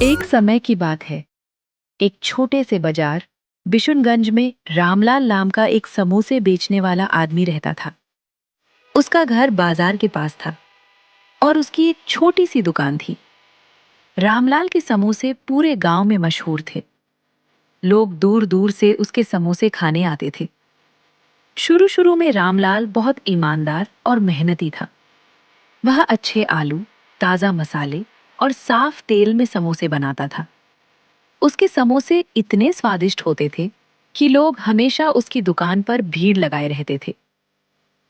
एक समय की बात है। एक छोटे से बाजार बिशुनगंज में रामलाल नाम का एक समोसे बेचने वाला आदमी रहता था। उसका घर बाजार के पास था और उसकी एक छोटी सी दुकान थी। रामलाल के समोसे पूरे गांव में मशहूर थे। लोग दूर दूर से उसके समोसे खाने आते थे। शुरू शुरू में रामलाल बहुत ईमानदार और मेहनती था। वह अच्छे आलू, ताजा मसाले और साफ तेल में समोसे बनाता था। उसके समोसे इतने स्वादिष्ट होते थे कि लोग हमेशा उसकी दुकान पर भीड़ लगाए रहते थे।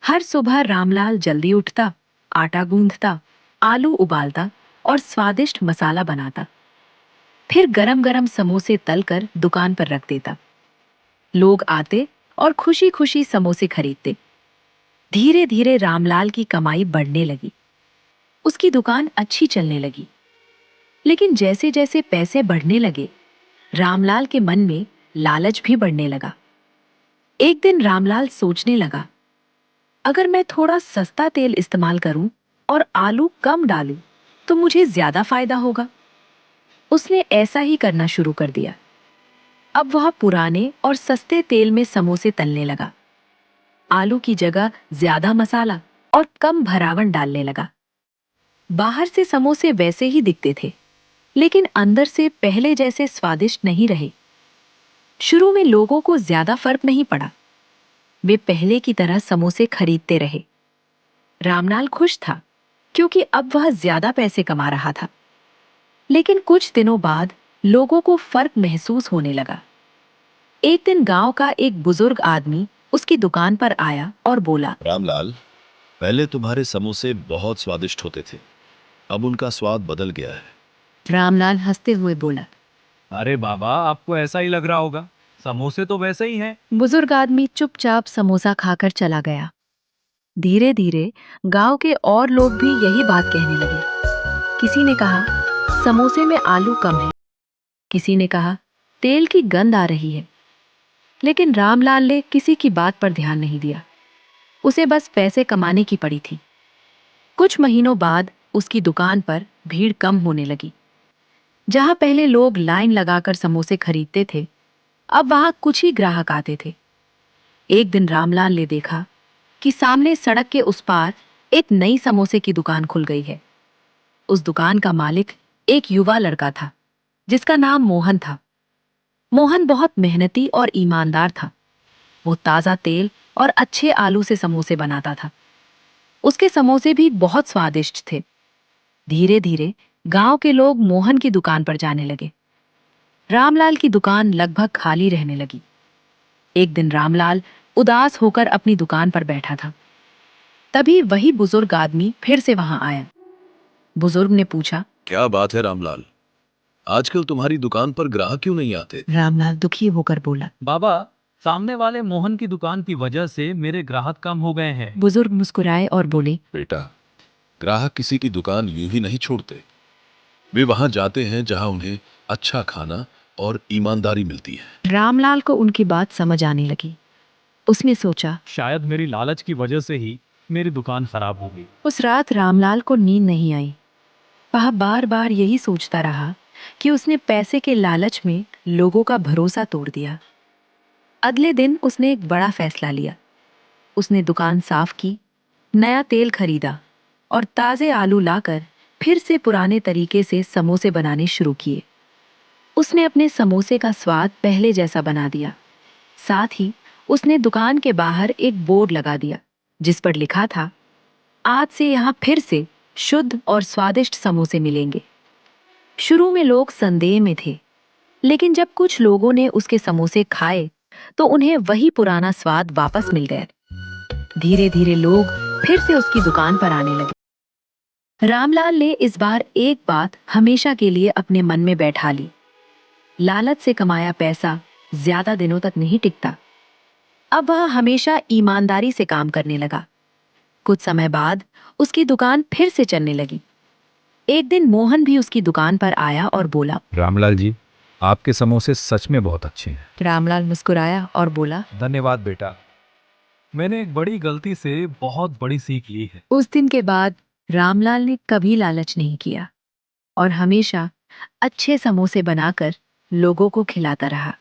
हर सुबह रामलाल जल्दी उठता, आटा गूंथता, आलू उबालता और स्वादिष्ट मसाला बनाता। फिर गरम गरम समोसे तलकर दुकान पर रख देता। लोग आते और खुशी खुशी समोसे खरीदते। धीरे धीरे रामलाल की कमाई बढ़ने लगी। उसकी दुकान अच्छी चलने लगी। लेकिन जैसे जैसे पैसे बढ़ने लगे, रामलाल के मन में लालच भी बढ़ने लगा। एक दिन रामलाल सोचने लगा, अगर मैं थोड़ा सस्ता तेल इस्तेमाल करूं और आलू कम डालूं, तो मुझे ज्यादा फायदा होगा। उसने ऐसा ही करना शुरू कर दिया। अब वह पुराने और सस्ते तेल में समोसे तलने लगा। आलू की जगह ज्यादा मसाला और कम भरावन डालने लगा। बाहर से समोसे वैसे ही दिखते थे, लेकिन अंदर से पहले जैसे स्वादिष्ट नहीं रहे। शुरू में लोगों को ज्यादा फर्क नहीं पड़ा। वे पहले की तरह समोसे खरीदते रहे। रामलाल खुश था, क्योंकि अब वह ज्यादा पैसे कमा रहा था। लेकिन कुछ दिनों बाद लोगों को फर्क महसूस होने लगा। एक दिन गांव का एक बुजुर्ग आदमी उसकी दुकान पर आया और बोला, रामलाल, पहले तुम्हारे समोसे बहुत स्वादिष्ट होते थे, अब उनका स्वाद बदल गया है। रामलाल हंसते हुए बोला। अरे बाबा, आपको ऐसा ही लग रहा होगा, समोसे तो वैसे ही हैं। बुजुर्ग आदमी चुपचाप समोसा खाकर चला गया। धीरे धीरे गांव के और लोग भी यही बात कहने लगे। किसी ने कहा, समोसे में आलू कम है। किसी ने कहा, तेल की गंध आ रही है। लेकिन रामलाल ने किसी की बात पर ध्यान नहीं दिया। उसे बस पैसे कमाने की पड़ी थी। कुछ महीनों बाद उसकी दुकान पर भीड़ कम होने लगी। जहां पहले लोग लाइन लगाकर समोसे खरीदते थे, अब वहां कुछ ही ग्राहक आते थे। एक दिन रामलाल ने देखा कि सामने सड़क के उस पार एक नई समोसे की दुकान खुल गई है। उस दुकान का मालिक एक युवा लड़का था, जिसका नाम मोहन था। मोहन बहुत मेहनती और ईमानदार था। वो ताजा तेल और अच्छे आलू से समोसे बनाता था। उसके समोसे भी बहुत स्वादिष्ट थे। धीरे धीरे गांव के लोग मोहन की दुकान पर जाने लगे। रामलाल की दुकान लगभग खाली रहने लगी। एक दिन रामलाल उदास होकर अपनी दुकान पर बैठा था। तभी वही बुजुर्ग आदमी फिर से वहां आया। बुजुर्ग ने पूछा, क्या बात है रामलाल, आजकल तुम्हारी दुकान पर ग्राहक क्यों नहीं आते? रामलाल दुखी होकर बोला। बाबा, सामने वाले मोहन की दुकान की वजह से मेरे ग्राहक कम हो गए हैं। बुजुर्ग मुस्कुराए और बोले, बेटा, ग्राहक किसी की दुकान यूं ही नहीं छोड़ते। वे वहां जाते हैं जहां उन्हें अच्छा खाना और ईमानदारी मिलती है। रामलाल को उनकी बात समझ आने लगी। उसने सोचा, शायद मेरी लालच की वजह से ही मेरी दुकान खराब हो गई। उस रात रामलाल को नींद नहीं आई। वह बार बार यही सोचता रहा कि उसने पैसे के लालच में लोगों का भरोसा तोड़ दिया। अगले दिन उसने एक बड़ा फैसला लिया। उसने दुकान साफ की, नया तेल खरीदा और ताजे आलू लाकर फिर से पुराने तरीके से समोसे बनाने शुरू किए। उसने अपने समोसे का स्वाद पहले जैसा बना दिया। साथ ही उसने दुकान के बाहर एक बोर्ड लगा दिया, जिस पर लिखा था, आज से यहाँ फिर से शुद्ध और स्वादिष्ट समोसे मिलेंगे। शुरू में लोग संदेह में थे, लेकिन जब कुछ लोगों ने उसके समोसे खाए, तो उन्हें वही पुराना स्वाद वापस मिल गया। धीरे धीरे लोग फिर से उसकी दुकान पर आने लगे। रामलाल ने इस बार एक बात हमेशा के लिए अपने मन में बैठा ली। लालच से कमाया पैसा ज्यादा दिनों तक नहीं टिकता। अब वह हमेशा ईमानदारी से काम करने लगा। कुछ समय बाद उसकी दुकान फिर से चलने लगी। एक दिन मोहन भी उसकी दुकान पर आया और बोला, रामलाल जी, आपके समोसे सच में बहुत अच्छे हैं। रामलाल मुस्कुराया और बोला, धन्यवाद बेटा, मैंने एक बड़ी गलती से बहुत बड़ी सीख ली है। उस दिन के बाद रामलाल ने कभी लालच नहीं किया और हमेशा अच्छे समोसे बनाकर लोगों को खिलाता रहा।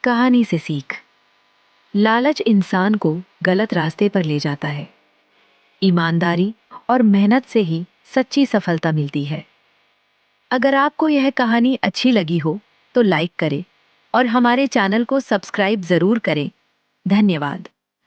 कहानी से सीख। लालच इंसान को गलत रास्ते पर ले जाता है। ईमानदारी और मेहनत से ही सच्ची सफलता मिलती है। अगर आपको यह कहानी अच्छी लगी हो तो लाइक करें और हमारे चैनल को सब्सक्राइब जरूर करें। धन्यवाद।